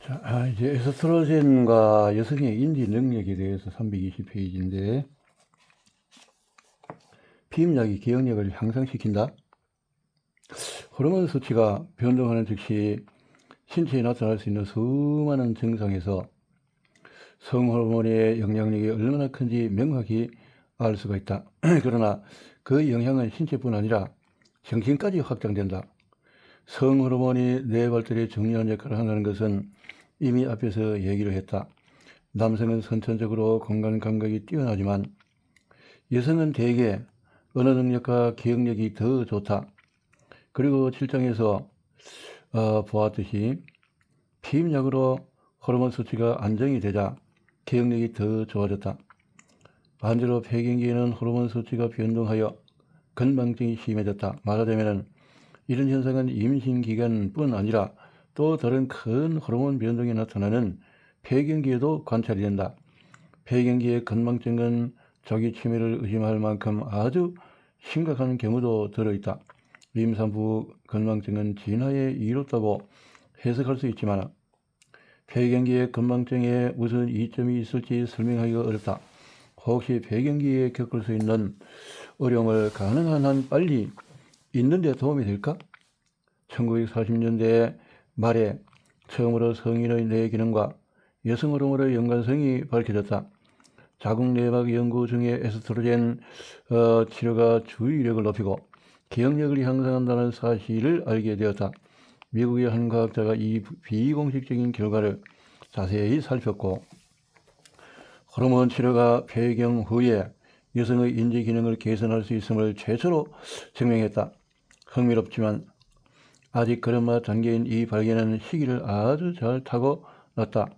자, 이제 에스트로겐과 여성의 인지 능력에 대해서 320페이지인데, 피임약이 기억력을 향상시킨다. 호르몬 수치가 변동하는 즉시 신체에 나타날 수 있는 수많은 증상에서 성호르몬의 영향력이 얼마나 큰지 명확히 알 수가 있다. 그러나 그 영향은 신체뿐 아니라 정신까지 확장된다. 성호르몬이 뇌 발달에 중요한 역할을 한다는 것은 이미 앞에서 얘기를 했다. 남성은 선천적으로 공간 감각이 뛰어나지만 여성은 대개 언어 능력과 기억력이 더 좋다. 그리고 7장에서 보았듯이 피임약으로 호르몬 수치가 안정이 되자 기억력이 더 좋아졌다. 반대로 폐경기에는 호르몬 수치가 변동하여 건망증이 심해졌다. 말하자면 이런 현상은 임신 기간뿐 아니라 또 다른 큰 호르몬 변동이 나타나는 폐경기에도 관찰이 된다. 폐경기의 건망증은 자기 치매를 의심할 만큼 아주 심각한 경우도 들어있다. 임산부 건망증은 진화에 이롭다고 해석할 수 있지만 폐경기의 건망증에 무슨 이점이 있을지 설명하기가 어렵다. 혹시 폐경기에 겪을 수 있는 어려움을 가능한 한 빨리 있는 데 도움이 될까? 1940년대 말에 처음으로 성인의 뇌 기능과 여성 호르몬의 연관성이 밝혀졌다. 자궁 내막 연구 중에 에스트로겐 치료가 주의력을 높이고 기억력을 향상한다는 사실을 알게 되었다. 미국의 한 과학자가 이 비공식적인 결과를 자세히 살폈고 호르몬 치료가 폐경 후에 여성의 인지 기능을 개선할 수 있음을 최초로 증명했다. 흥미롭지만 아직 걸음마 단계인 이 발견은 시기를 아주 잘 타고 났다.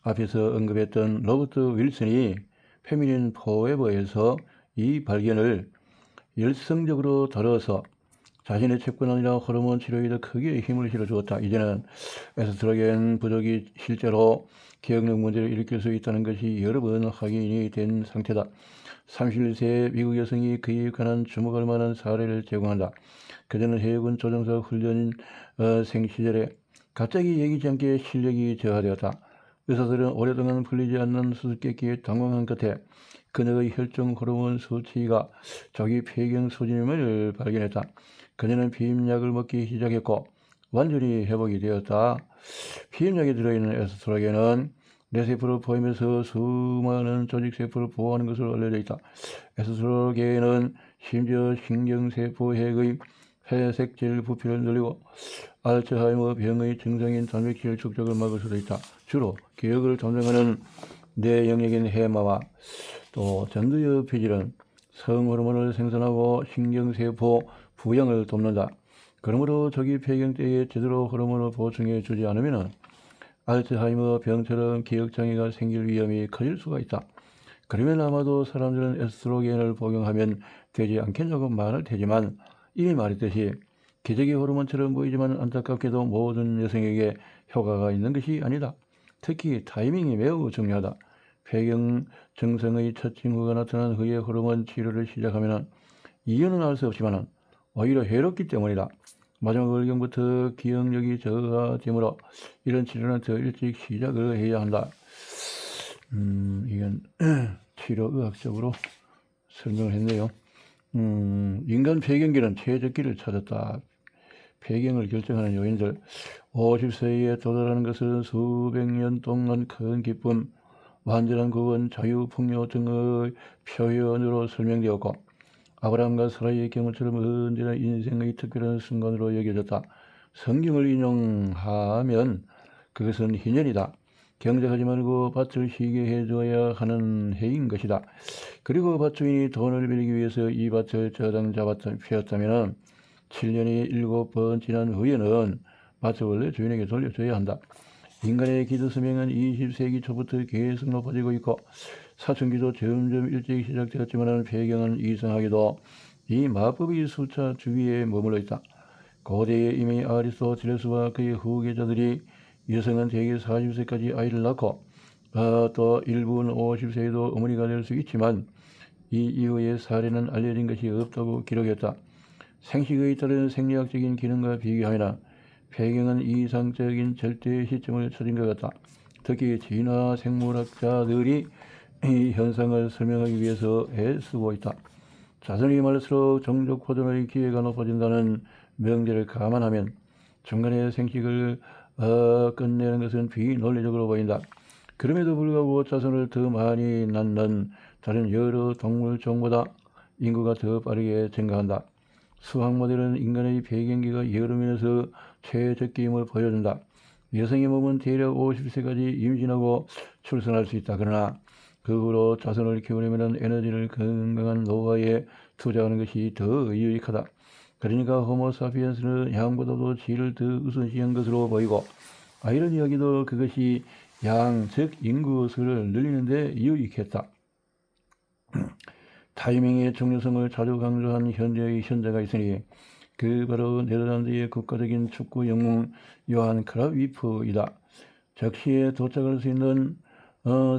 앞에서 언급했던 로버트 윌슨이 페미닌 포에버에서 이 발견을 열성적으로 다뤄서 자신의 책뿐 아니라 호르몬 치료에 더 크게 힘을 실어주었다. 이제는 에스트로겐 부족이 실제로 기억력 문제를 일으킬 수 있다는 것이 여러 번 확인이 된 상태다. 31세 미국 여성이 그에 관한 주목할 만한 사례를 제공한다. 그전은 해군 조종사 훈련 생시절에 갑자기 예기치 않게 실력이 저하되었다. 의사들은 오랫동안 풀리지 않는 수수께끼에 당황한 끝에 그녀의 혈중 호르몬 수치가 조기 폐경 수준임을 발견했다. 그녀는 피임약을 먹기 시작했고 완전히 회복이 되었다. 피임약에 들어있는 에스트로겐은 뇌세포를 포함해서 수많은 조직세포를 보호하는 것으로 알려져 있다. 에스트로겐은 심지어 신경세포핵의 회색질 부피를 늘리고 알츠하이머 병의 증상인 단백질 축적을 막을 수도 있다. 주로 기억을 점령하는 뇌 영역인 해마와 또 전두엽 피질은 성호르몬을 생산하고 신경세포 부양을 돕는다. 그러므로 조기 폐경 때에 제대로 호르몬을 보충해 주지 않으면 알츠하이머 병처럼 기억장애가 생길 위험이 커질 수가 있다. 그러면 아마도 사람들은 에스트로겐을 복용하면 되지 않겠냐고 말할 테지만 이미 말했듯이 기저귀 호르몬처럼 보이지만 안타깝게도 모든 여성에게 효과가 있는 것이 아니다. 특히 타이밍이 매우 중요하다. 폐경 증상의 첫 징후가 나타난 후에 호르몬 치료를 시작하면 이유는 알 수 없지만 오히려 해롭기 때문이다. 마지막 월경부터 기억력이 저하되므로 이런 치료는 더 일찍 시작을 해야 한다. 이건 치료의학적으로 설명을 했네요. 인간 폐경기는 최적기를 찾았다. 폐경을 결정하는 요인들. 50세에 도달하는 것은 수백 년 동안 큰 기쁨, 완전한 구원, 자유, 풍요 등의 표현으로 설명되었고 아브라함과 사라의 경우처럼 언제나 인생의 특별한 순간으로 여겨졌다. 성경을 인용하면 그것은 희년이다. 경작하지 말고 밭을 쉬게 해줘야 하는 해인 것이다. 그리고 밭주인이 돈을 빌리기 위해서 이 밭을 저당 피웠다면 7년이 7번 지난 후에는 밭을 원래 주인에게 돌려줘야 한다. 인간의 기도 수명은 20세기 초부터 계속 높아지고 있고 사춘기도 점점 일찍 시작되었지만 폐경은 이상하게도 이 마법의 숫자 주위에 머물러 있다. 고대에 이미 아리스토텔레스와 그의 후계자들이 여성은 대개 40세까지 아이를 낳고 또 일부는 50세에도 어머니가 될 수 있지만 이 이후의 사례는 알려진 것이 없다고 기록했다. 생식에 따른 생리학적인 기능과 비교하면 배경은 이상적인 절대 시점을 찾은 것 같다. 특히 진화 생물학자들이 이 현상을 설명하기 위해서 애쓰고 있다. 자손이 많을수록 종족 보존의 기회가 높아진다는 명제를 감안하면 중간에 생식을 끝내는 것은 비논리적으로 보인다. 그럼에도 불구하고 자손을 더 많이 낳는 다른 여러 동물종보다 인구가 더 빠르게 증가한다. 수학 모델은 인간의 배경기가 여러 면에서 최적기임을 보여준다. 여성의 몸은 대략 50세까지 임신하고 출산할 수 있다. 그러나 그 후로 자손을 키우려면 에너지를 건강한 노화에 투자하는 것이 더 유익하다. 그러니까 호모사피엔스는 양보다도 질을 더 우선시한 것으로 보이고, 아이러니하게도 그것이 양, 즉 인구수를 늘리는 데 유익했다. 타이밍의 중요성을 자주 강조한 현재의 현자가 있으니 그 바로 네덜란드의 국가적인 축구 영웅 요한 크라위프이다. 적시에 도착할 수 있는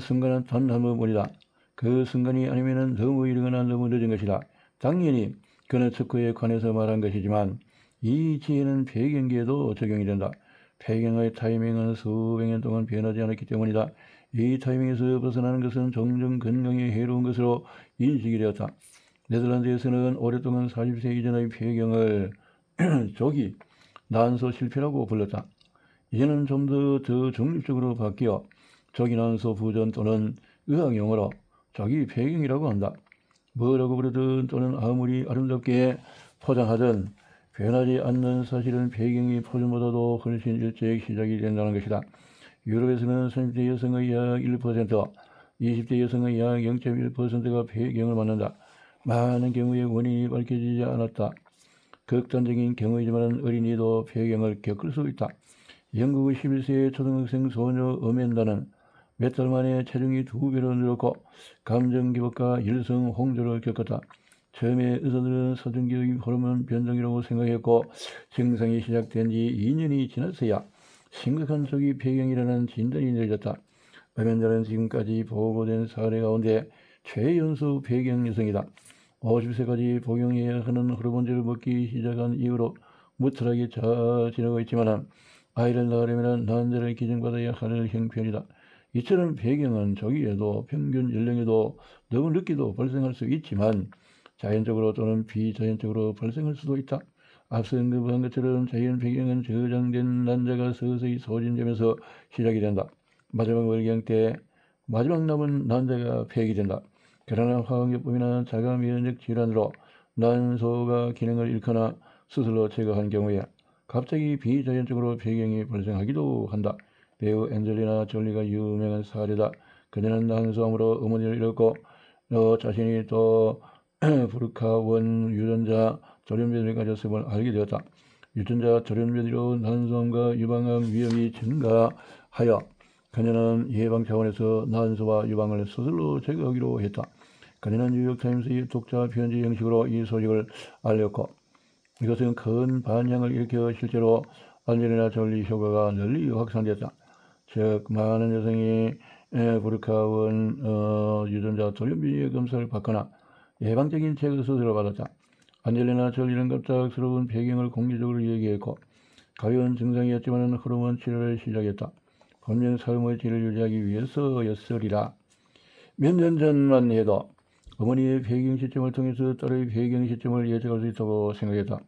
순간은 단 한 번뿐이다. 그 순간이 아니면 너무 이르거나 너무 늦은 것이다. 당연히 그는 축구에 관해서 말한 것이지만 이 지혜는 배경기에도 적용이 된다. 배경의 타이밍은 수백 년 동안 변하지 않았기 때문이다. 이 타이밍에서 벗어나는 것은 종종 건강에 해로운 것으로 인식이 되었다. 네덜란드에서는 오랫동안 40세 이전의 배경을 조기 난소 실패라고 불렀다. 이제는 좀 더 중립적으로 바뀌어 조기 난소 부전 또는 의학 용어로 조기 배경이라고 한다. 뭐라고 부르든 또는 아무리 아름답게 포장하든 변하지 않는 사실은 배경이 포장보다도 훨씬 일찍 시작이 된다는 것이다. 유럽에서는 30대 여성의 약 1%, 20대 여성의 약 0.1%가 배경을 맞는다. 많은 경우에 원인이 밝혀지지 않았다. 극단적인 경우이지만 어린이도 배경을 겪을 수 있다. 영국 11세 초등학생 소녀 어멘다는 몇 달 만에 체중이 2배로 늘었고 감정기복과 일성 홍조를 겪었다. 처음에 의사들은 사춘기의 호르몬 변동이라고 생각했고 증상이 시작된 지 2년이 지났어야 심각한 조기 배경이라는 진단이 내려졌다. 어멘다는 지금까지 보고된 사례 가운데 최연소 배경 여성이다. 50세까지 복용해야 하는 호르몬제를 먹기 시작한 이후로 무탈하게 잘 지내고 있지만 아이를 낳으려면 난자를 기증받아야 할 형편이다. 이처럼 배경은 조기에도 평균 연령에도 너무 늦게도 발생할 수 있지만 자연적으로 또는 비자연적으로 발생할 수도 있다. 앞서 언급한 것처럼 자연 배경은 저장된 난자가 서서히 소진되면서 시작이 된다. 마지막 월경 때 마지막 남은 난자가 폐기된다. 그러나 화학요법이나 자가 면역 질환으로 난소가 기능을 잃거나 스스로 제거한 경우에 갑자기 비자연적으로 배경이 발생하기도 한다. 배우 앤젤리나 졸리가 유명한 사례다. 그녀는 난소암으로 어머니를 잃었고 자신이 또 브루카원 유전자 돌연변이를 가졌음을 알게 되었다. 유전자 돌연변이로 난소암과 유방암 위험이 증가하여 그녀는 예방 차원에서 난소와 유방을 스스로 제거하기로 했다. 그녀는 뉴욕타임스의 독자 편지 형식으로 이 소식을 알렸고 이것은 큰 반향을 일으켜 실제로 안젤리나 졸리 효과가 널리 확산되었다. 즉 많은 여성이 브루카원 유전자 돌연변이 검사를 받거나 예방적인 제거 수술을 받았다. 안젤리나 졸리는 갑작스러운 배경을 공개적으로 얘기했고 가벼운 증상이었지만 호르몬 치료를 시작했다. 분명 삶의 질을 유지하기 위해서였으리라. 몇 년 전만 해도 어머니의 배경 시점을 통해서 딸의 배경 시점을 예측할 수 있다고 생각했다.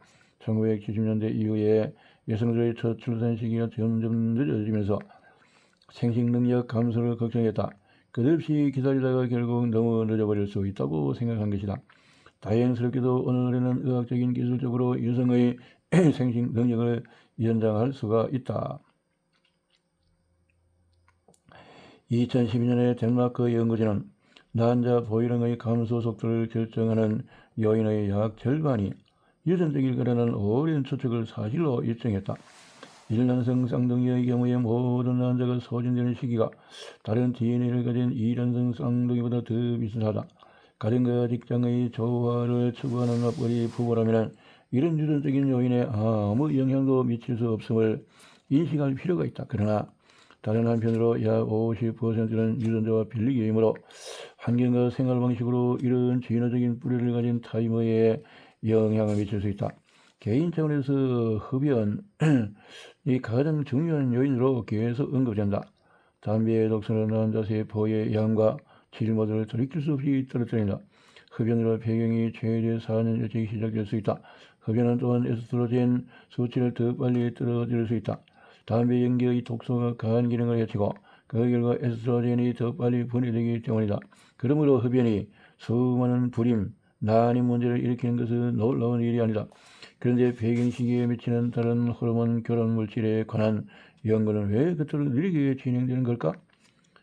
1970년대 이후에 여성들의 첫 출산 시기가 점점 늦어지면서 생식 능력 감소를 걱정했다. 끝없이 기다리다가 결국 너무 늦어버릴 수 있다고 생각한 것이다. 다행스럽게도 오늘날에는 의학적인 기술적으로 여성의 생식 능력을 연장할 수가 있다. 2012년에 덴마크 연구진은 난자 보이령의 감소 속도를 결정하는 요인의 약 절반이 유전적일 거라는 오랜 추측을 사실로 입증했다. 일란성 쌍둥이의 경우에 모든 난자가 소진되는 시기가 다른 DNA를 가진 이란성 쌍둥이보다 더 비슷하다. 가정과 직장의 조화를 추구하는 맞벌이 부부라면 이런 유전적인 요인에 아무 영향도 미칠 수 없음을 인식할 필요가 있다. 그러나 다른 한편으로 약 50%는 유전자와 빌리기이므로 환경과 생활 방식으로 이런 진화적인 뿌리를 가진 타이머에 영향을 미칠 수 있다. 개인 차원에서 흡연, 이 가장 중요한 요인으로 계속 언급된다. 담배의 독성은 남자세포의 양과 질 모두를 돌이킬 수 없이 떨어뜨린다. 흡연으로 폐경이 최대 4년 일찍 시작될 수 있다. 흡연은 또한 에스트로겐 수치를 더 빨리 떨어뜨릴 수 있다. 담배 연기의 독소가 간 기능을 해치고 그 결과 에스트로겐이 더 빨리 분해되기 때문이다. 그러므로 흡연이 수많은 불임, 난임 문제를 일으키는 것은 놀라운 일이 아니다. 그런데 폐경 시기에 미치는 다른 호르몬 결혼 물질에 관한 연구는 왜 그토록 느리게 진행되는 걸까?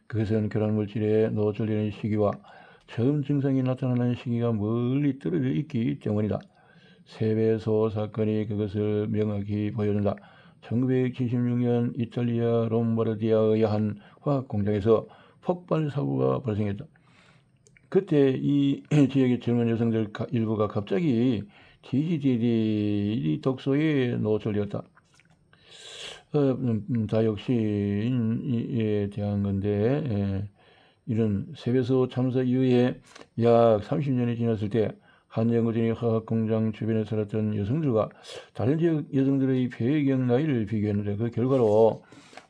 그것은 결혼 물질에 노출되는 시기와 처음 증상이 나타나는 시기가 멀리 떨어져 있기 때문이다. 세배소 사건이 그것을 명확히 보여준다. 1976년 이탈리아 롬바르디아의 한 화학 공장에서 폭발 사고가 발생했다. 그때 이 지역의 젊은 여성들 일부가 갑자기 DGDD 독소에 노출되었다. 다육신에 대한 건데, 이런 세배소 참사 이후에 약 30년이 지났을 때 한 연구진이 화학공장 주변에 살았던 여성들과 다른 지역 여성들의 폐경 나이를 비교했는데 그 결과로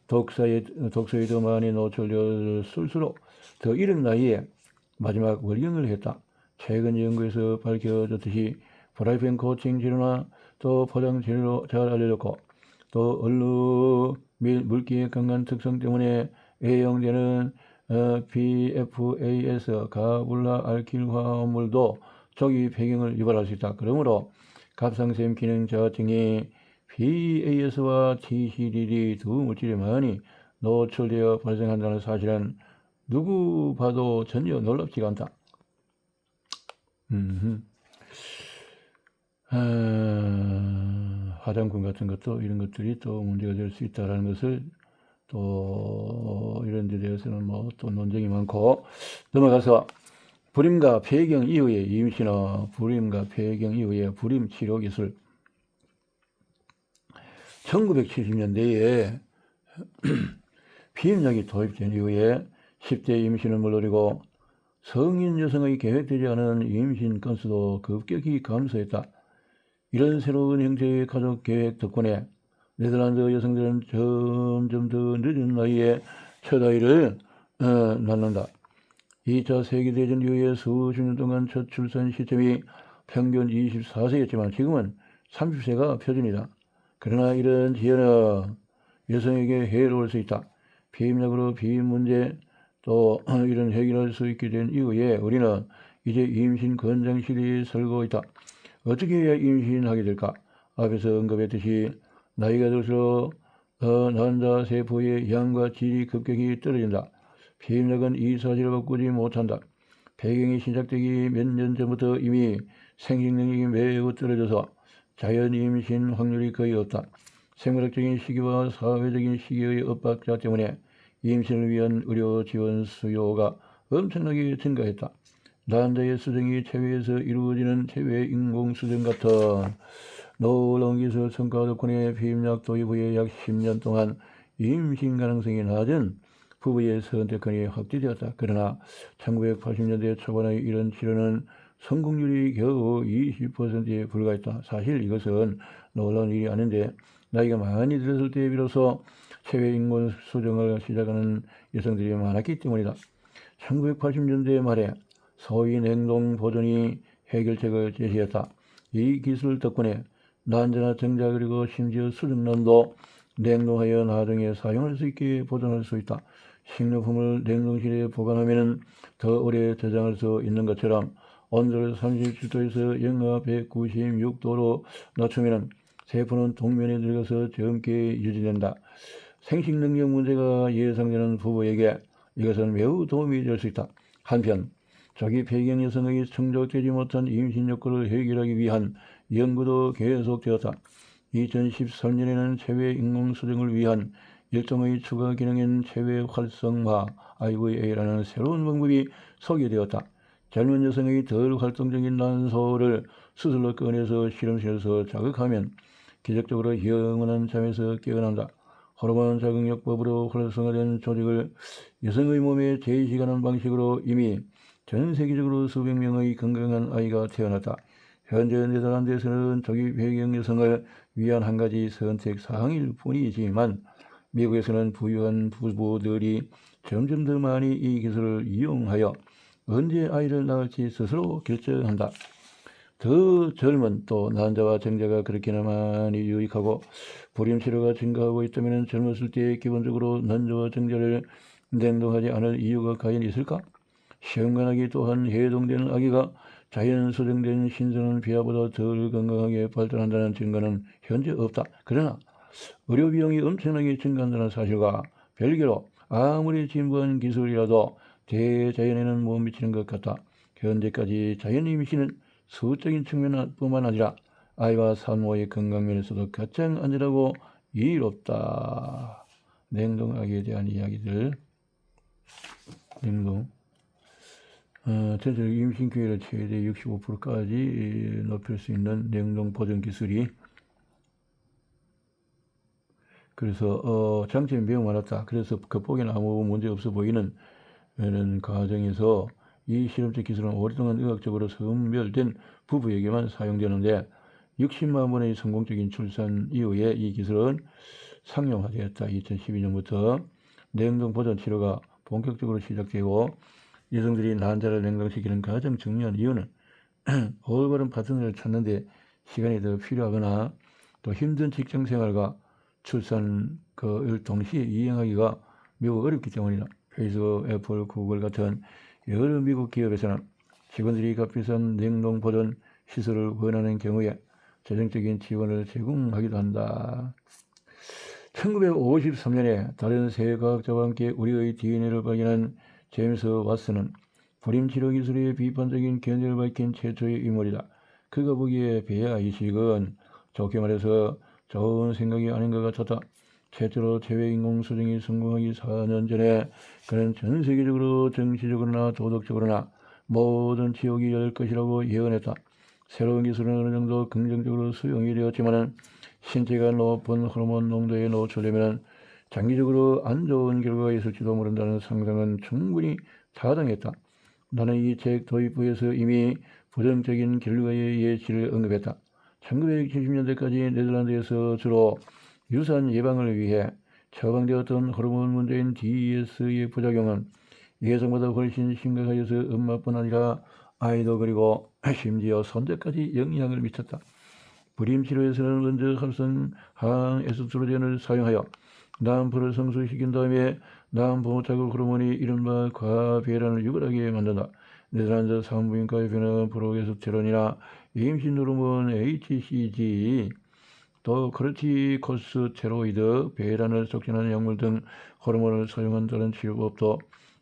독소에 더 많이 노출되었을수록 더 이른 나이에 마지막 월경을 했다. 최근 연구에서 밝혀졌듯이 프라이팬 코팅 재료나 또 포장 재료로 잘 알려졌고 또 얼룩 및 물기의 강한 특성 때문에 애용되는 PFAS 가불라 알킬 화합물도 조기 폐경을 유발할 수 있다. 그러므로 갑상샘 기능 저하증이 PAS와 TCDD 두 물질이 많이 노출되어 발생한다는 사실은 누구 봐도 전혀 놀랍지가 않다. 화장품 같은 것도 이런 것들이 또 문제가 될 수 있다는 것을 또 이런 데 대해서는 뭐 또 논쟁이 많고 넘어가서 불임과 폐경 이후의 임신어 불임과 폐경 이후의 불임 치료 기술 1970년대에 피임약이 도입된 이후에 10대 임신을 물러리고 성인 여성의 계획되지 않은 임신 건수도 급격히 감소했다. 이런 새로운 형태의 가족 계획 덕분에 네덜란드 여성들은 점점 더 늦은 나이에 첫 아이를 낳는다. 2차 세계대전 이후에 수십 년 동안 첫 출산 시점이 평균 24세였지만 지금은 30세가 표준이다. 그러나 이런 지연은 여성에게 해로울 수 있다. 피임약으로 비임 문제 또 이런 해결할 수 있게 된 이후에 우리는 이제 임신 권장실이 설고 있다. 어떻게 해야 임신하게 될까? 앞에서 언급했듯이 나이가 들수록 난자 세포의 양과 질이 급격히 떨어진다. 피임약은 이 사실을 바꾸지 못한다. 폐경이 시작되기 몇 년 전부터 이미 생식 능력이 매우 떨어져서 자연 임신 확률이 거의 없다. 생물학적인 시기와 사회적인 시기의 엇박자 때문에 임신을 위한 의료 지원 수요가 엄청나게 증가했다. 난자의 수정이 체외에서 이루어지는 체외 인공 수정 같은 놀라운 기술 성과 덕분에 피임약 도입 후에 약 10년 동안 임신 가능성이 낮은 부부의 선택권이 확대되었다. 그러나 1980년대 초반의 이런 치료는 성공률이 겨우 20%에 불과했다. 사실 이것은 놀라운 일이 아닌데 나이가 많이 들었을 때 비로소 체외 인공 수정을 시작하는 여성들이 많았기 때문이다. 1980년대 말에 소위 냉동 보존이 해결책을 제시했다. 이 기술 덕분에 난자나 정자 그리고 심지어 수정란도 냉동하여 나중에 사용할 수 있게 보존할 수 있다. 식료품을 냉동실에 보관하면 더 오래 저장할 수 있는 것처럼 온도를 37도에서 영하 196도로 낮추면 세포는 동면에 들어가서 젊게 유지된다. 생식 능력 문제가 예상되는 부부에게 이것은 매우 도움이 될 수 있다. 한편 자기 폐경 여성의 충족되지 못한 임신 욕구를 해결하기 위한 연구도 계속되었다. 2013년에는 체외 인공수정을 위한 일종의 추가 기능인 체외 활성화 IVA라는 새로운 방법이 소개되었다. 젊은 여성의 덜 활동적인 난소를 수술로 꺼내서 실험실에서 자극하면 기적적으로 영원한 잠에서 깨어난다. 호르몬 자극요법으로 활성화된 조직을 여성의 몸에 재이식하는 방식으로 이미 전 세계적으로 수백 명의 건강한 아이가 태어났다. 현재 네덜란드에서는 조기 폐경 여성을 위한 한 가지 선택 사항일 뿐이지만 미국에서는 부유한 부부들이 점점 더 많이 이 기술을 이용하여 언제 아이를 낳을지 스스로 결정한다. 더 젊은 또 난자와 정자가 그렇게나 많이 유익하고 불임치료가 증가하고 있다면 젊었을 때 기본적으로 난자와 정자를 냉동하지 않을 이유가 과연 있을까? 시험관아기 또한 해동되는 아기가 자연 소정된 신선한 비아보다 덜 건강하게 발달한다는 증거는 현재 없다. 그러나 의료 비용이 엄청나게 증가한다는 사실과 별개로 아무리 진부한 기술이라도 대자연에는 못 미치는 것 같다. 현재까지 자연 임신은 수적인 측면뿐만 아니라 아이와 산모의 건강 면에서도 가장 안전하고 이롭다. 냉동아기에 대한 이야기들. 냉동. 전체적 임신 기회를 최대 65%까지 높일 수 있는 냉동 보존 기술이 그래서 장점이 매우 많았다. 그래서 극복에는 아무 문제 없어 보이는 과정에서 이 실험적 기술은 오랫동안 의학적으로 선별된 부부에게만 사용되는데 60만 번의 성공적인 출산 이후에 이 기술은 상용화되었다. 2012년부터 냉동 보존 치료가 본격적으로 시작되고 여성들이 난자를 냉동시키는 가장 중요한 이유는 올바른 파트너를 찾는 데 시간이 더 필요하거나 또 힘든 직장 생활과 출산을 동시에 이행하기가 매우 어렵기 때문이다. 페이스북, 애플, 구글 같은 여러 미국 기업에서는 직원들이 값비싼 냉동 보존 시설을 원하는 경우에 재정적인 지원을 제공하기도 한다. 1953년에 다른 세 과학자와 함께 우리의 DNA를 발견한 제임스 왓슨은 불임치료 기술의 비판적인 견해를 밝힌 최초의 인물이다. 그가 보기에 배아 이식은 좋게 말해서 좋은 생각이 아닌 것 같았다. 최초로 체외인공수정이 성공하기 4년 전에 그는 전 세계적으로 정치적으로나 도덕적으로나 모든 지옥이 열 것이라고 예언했다. 새로운 기술은 어느 정도 긍정적으로 수용이 되었지만 신체가 높은 호르몬 농도에 노출되면 장기적으로 안 좋은 결과가 있을지도 모른다는 상상은 충분히 타당했다. 나는 이 책 도입부에서 이미 부정적인 결과의 예시를 언급했다. 1970년대까지 네덜란드에서 주로 유산 예방을 위해 처방되었던 호르몬 문제인 DS의 부작용은 예상보다 훨씬 심각하여서 엄마뿐 아니라 아이도 그리고 심지어 손자까지 영향을 미쳤다. 불임치료에서는 먼저 합성항 에스트로겐을 사용하여 난부를 성숙시킨 다음에 난부모자극 호르몬이 이른바 과배란을 유발하게 만든다. 네덜란드 산부인과협회는 프로게스테론이나 임신 호르몬 HCG, 또 코르티코스테로이드, 배란을 촉진하는 약물 등 호르몬을 사용한다는 치료법도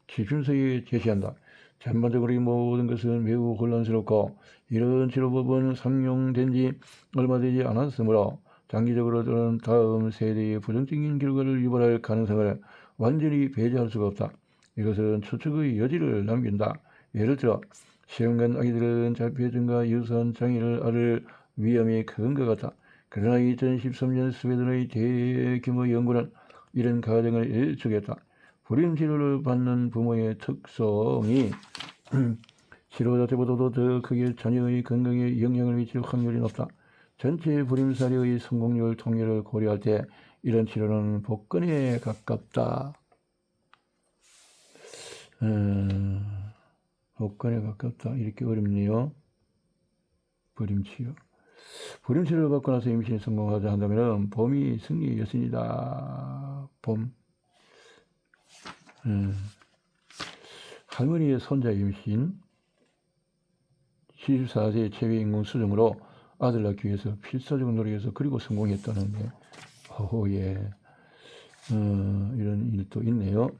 지침서에 제시한다. 전반적으로 이 모든 것은 매우 혼란스럽고 이런 치료법은 상용된 지 얼마 되지 않았으므로 장기적으로 또는 다음 세대의 부정적인 결과를 유발할 가능성을 완전히 배제할 수가 없다. 이것은 추측의 여지를 남긴다. 예를 들어 시험관 아기들은 자폐증과 유사한 장애를 앓을 위험이 큰 것 같다. 그러나 2013년 스웨덴의 대규모 연구는 이런 가정을 일축했다. 불임치료를 받는 부모의 특성이 치료 자체보다도 더 크게 자녀의 건강에 영향을 미칠 확률이 높다. 전체 불임 사례의 성공률 통계를 고려할 때 이런 치료는 복권에 가깝다. 복권에 가깝다. 이렇게 어렵네요. 불임치료. 불임치료를 받고 나서 임신이 성공하자 한다면 봄이 승리였습니다. 봄. 할머니의 손자 임신. 74세 체외인공 수정으로 아들 낳기 위해서 필사적으로 노력해서 그리고 성공했다는데, 예. 이런 일도 있네요.